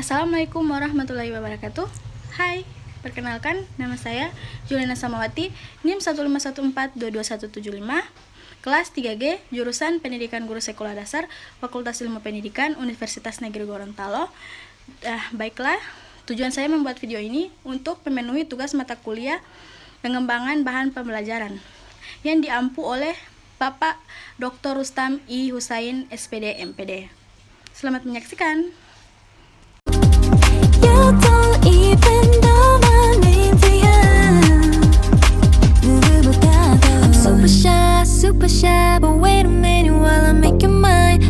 Assalamualaikum warahmatullahi wabarakatuh. Hai, perkenalkan nama saya Juliana Samawati, NIM 151422175, kelas 3G, jurusan Pendidikan Guru Sekolah Dasar, Fakultas Ilmu Pendidikan, Universitas Negeri Gorontalo. Baiklah, tujuan saya membuat video ini untuk memenuhi tugas mata kuliah pengembangan bahan pembelajaran yang diampu oleh Bapak Dr. Rustam I. Husain, SPD, MPD. Selamat menyaksikan. You don't even know my name, I'm super shy, but wait a minute while I make you mine.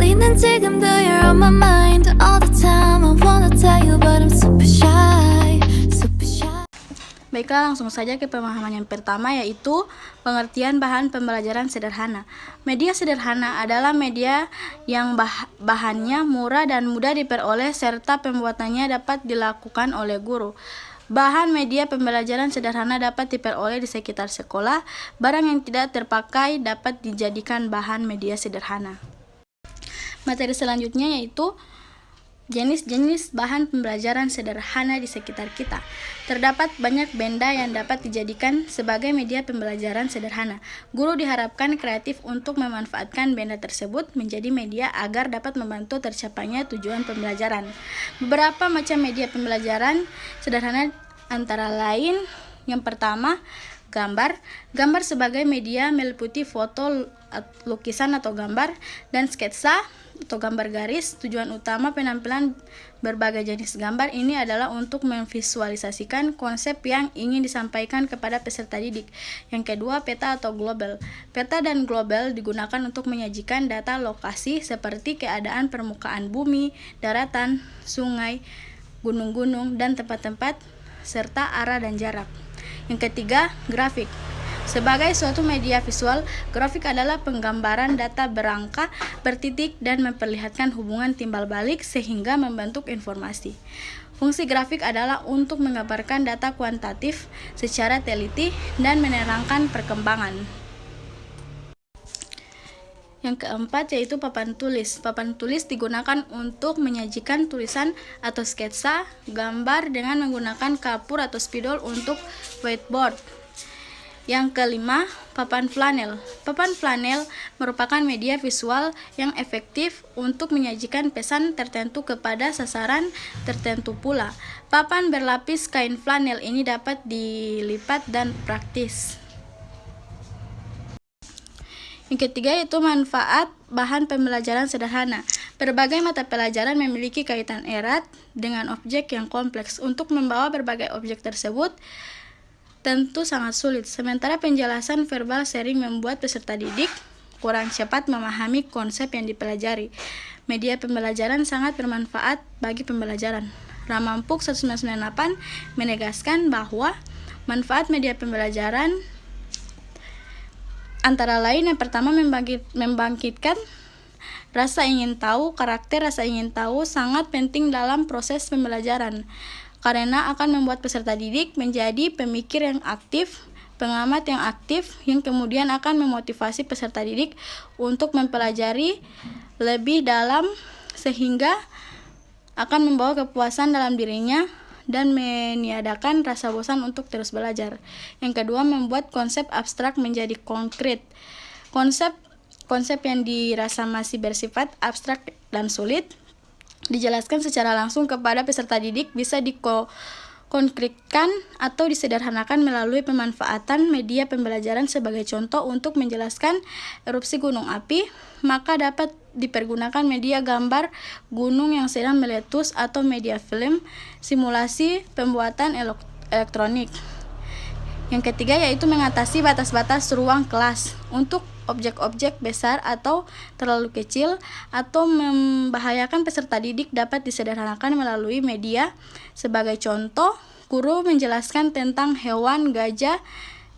떨리는 지금도 you're on my mind all the time. I wanna tell you, but I'm super shy. Baiklah, langsung saja ke pemahaman yang pertama, yaitu pengertian bahan pembelajaran sederhana. Media sederhana adalah media yang bahannya murah dan mudah diperoleh serta pembuatannya dapat dilakukan oleh guru. Bahan media pembelajaran sederhana dapat diperoleh di sekitar sekolah. Barang yang tidak terpakai dapat dijadikan bahan media sederhana. Materi selanjutnya yaitu jenis-jenis bahan pembelajaran sederhana di sekitar kita. Terdapat banyak benda yang dapat dijadikan sebagai media pembelajaran sederhana. Guru diharapkan kreatif untuk memanfaatkan benda tersebut menjadi media agar dapat membantu tercapainya tujuan pembelajaran. Beberapa macam media pembelajaran sederhana antara lain: yang pertama, gambar. Gambar sebagai media meliputi foto, lukisan atau gambar, dan sketsa atau gambar garis. Tujuan utama penampilan berbagai jenis gambar ini adalah untuk memvisualisasikan konsep yang ingin disampaikan kepada peserta didik. Yang kedua, peta atau global. Peta dan global digunakan untuk menyajikan data lokasi seperti keadaan permukaan bumi, daratan, sungai, gunung-gunung, dan tempat-tempat, serta arah dan jarak. Yang ketiga, grafik. Sebagai suatu media visual, grafik adalah penggambaran data berangka, bertitik, dan memperlihatkan hubungan timbal balik sehingga membentuk informasi. Fungsi grafik adalah untuk menggambarkan data kuantitatif secara teliti dan menerangkan perkembangan. Yang keempat yaitu papan tulis. Papan tulis digunakan untuk menyajikan tulisan atau sketsa gambar dengan menggunakan kapur atau spidol untuk whiteboard. Yang kelima, papan flanel. Papan flanel merupakan media visual yang efektif untuk menyajikan pesan tertentu kepada sasaran tertentu pula. Papan berlapis kain flanel ini dapat dilipat dan praktis. Yang ketiga yaitu manfaat bahan pembelajaran sederhana. Berbagai mata pelajaran memiliki kaitan erat dengan objek yang kompleks. Untuk membawa berbagai objek tersebut tentu sangat sulit. Sementara penjelasan verbal sering membuat peserta didik kurang cepat memahami konsep yang dipelajari. Media pembelajaran sangat bermanfaat bagi pembelajaran. Ramampuk 1998 menegaskan bahwa manfaat media pembelajaran antara lain yang pertama membangkitkan rasa ingin tahu. Karakter rasa ingin tahu sangat penting dalam proses pembelajaran karena akan membuat peserta didik menjadi pemikir yang aktif, pengamat yang aktif, yang kemudian akan memotivasi peserta didik untuk mempelajari lebih dalam sehingga akan membawa kepuasan dalam dirinya dan meniadakan rasa bosan untuk terus belajar. Yang kedua, membuat konsep abstrak menjadi konkret. Konsep yang dirasa masih bersifat abstrak dan sulit dijelaskan secara langsung kepada peserta didik bisa dikonkretkan atau disederhanakan melalui pemanfaatan media pembelajaran. Sebagai contoh, untuk menjelaskan erupsi gunung api, maka dapat dipergunakan media gambar gunung yang sedang meletus atau media film simulasi pembuatan elektronik. Yang ketiga yaitu mengatasi batas-batas ruang kelas. Untuk objek-objek besar atau terlalu kecil atau membahayakan peserta didik dapat disederhanakan melalui media. Sebagai contoh, guru menjelaskan tentang hewan gajah,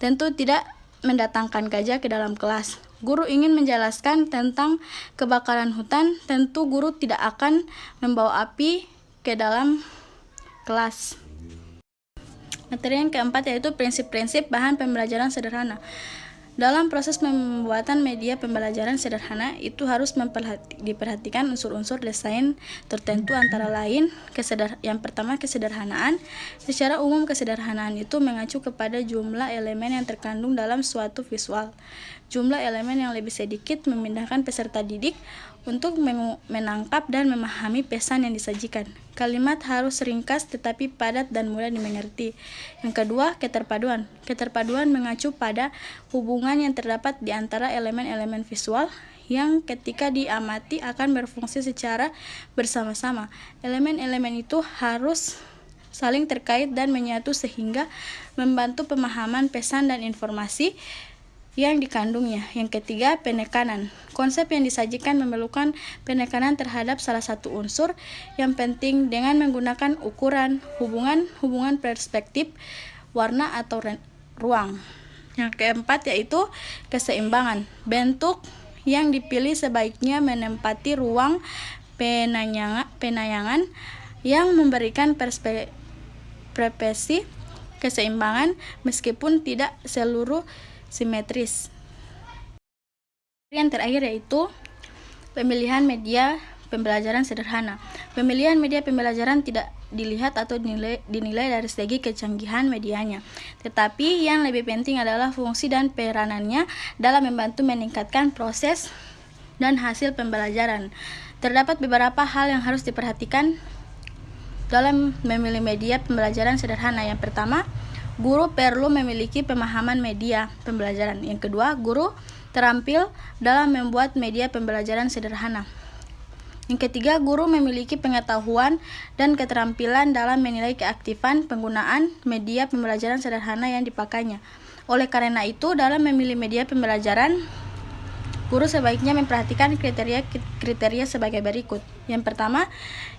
tentu tidak mendatangkan gajah ke dalam kelas. Guru ingin menjelaskan tentang kebakaran hutan, tentu guru tidak akan membawa api ke dalam kelas. Materi yang keempat yaitu prinsip-prinsip bahan pembelajaran sederhana. Dalam proses pembuatan media pembelajaran sederhana itu harus diperhatikan unsur-unsur desain tertentu, antara lain yang pertama kesederhanaan. Secara umum kesederhanaan itu mengacu kepada jumlah elemen yang terkandung dalam suatu visual. Jumlah elemen yang lebih sedikit memindahkan peserta didik untuk menangkap dan memahami pesan yang disajikan. Kalimat harus ringkas tetapi padat dan mudah dimengerti. Yang kedua, keterpaduan. Keterpaduan mengacu pada hubungan yang terdapat di antara elemen-elemen visual yang ketika diamati akan berfungsi secara bersama-sama. Elemen-elemen itu harus saling terkait dan menyatu sehingga membantu pemahaman pesan dan informasi yang dikandungnya. Yang ketiga, penekanan. Konsep yang disajikan memerlukan penekanan terhadap salah satu unsur yang penting dengan menggunakan ukuran, hubungan perspektif, warna atau ruang. Yang keempat yaitu keseimbangan. Bentuk yang dipilih sebaiknya menempati ruang penayangan yang memberikan persepsi keseimbangan meskipun tidak seluruh simetris. Yang terakhir yaitu pemilihan media pembelajaran sederhana. Pemilihan media pembelajaran tidak dilihat atau dinilai dari segi kecanggihan medianya, tetapi yang lebih penting adalah fungsi dan peranannya dalam membantu meningkatkan proses dan hasil pembelajaran. Terdapat beberapa hal yang harus diperhatikan dalam memilih media pembelajaran sederhana. Yang pertama, guru perlu memiliki pemahaman media pembelajaran. Yang kedua, guru terampil dalam membuat media pembelajaran sederhana. Yang ketiga, guru memiliki pengetahuan dan keterampilan dalam menilai keaktifan penggunaan media pembelajaran sederhana yang dipakainya. Oleh karena itu, dalam memilih media pembelajaran, guru sebaiknya memperhatikan kriteria sebagai berikut. Yang pertama,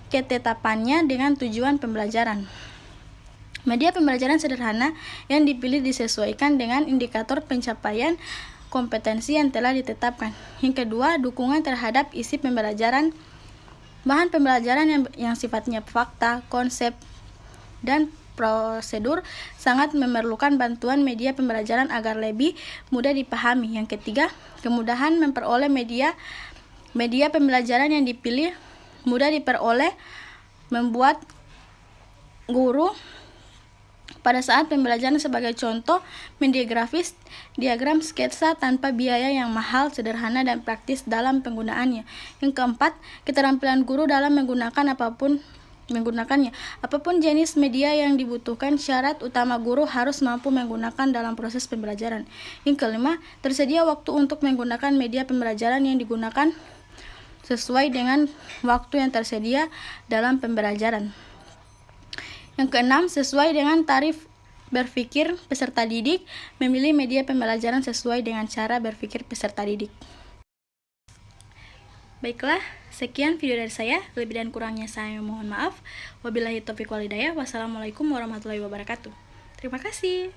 ketetapannya dengan tujuan pembelajaran. Media pembelajaran sederhana yang dipilih disesuaikan dengan indikator pencapaian kompetensi yang telah ditetapkan. Yang kedua, dukungan terhadap isi pembelajaran. Bahan pembelajaran yang sifatnya fakta, konsep, dan prosedur sangat memerlukan bantuan media pembelajaran agar lebih mudah dipahami. Yang ketiga, kemudahan memperoleh media pembelajaran yang dipilih mudah diperoleh membuat guru pada saat pembelajaran. Sebagai contoh, media grafis, diagram sketsa tanpa biaya yang mahal, sederhana dan praktis dalam penggunaannya. Yang keempat, keterampilan guru dalam menggunakannya. Apapun jenis media yang dibutuhkan, syarat utama guru harus mampu menggunakan dalam proses pembelajaran. Yang kelima, tersedia waktu untuk menggunakan media pembelajaran yang digunakan sesuai dengan waktu yang tersedia dalam pembelajaran. Yang keenam, sesuai dengan tarif berpikir peserta didik, memilih media pembelajaran sesuai dengan cara berpikir peserta didik. Baiklah, sekian video dari saya. Lebih dan kurangnya saya mohon maaf. Wabillahi taufiq wal hidayah. Wassalamualaikum warahmatullahi wabarakatuh. Terima kasih.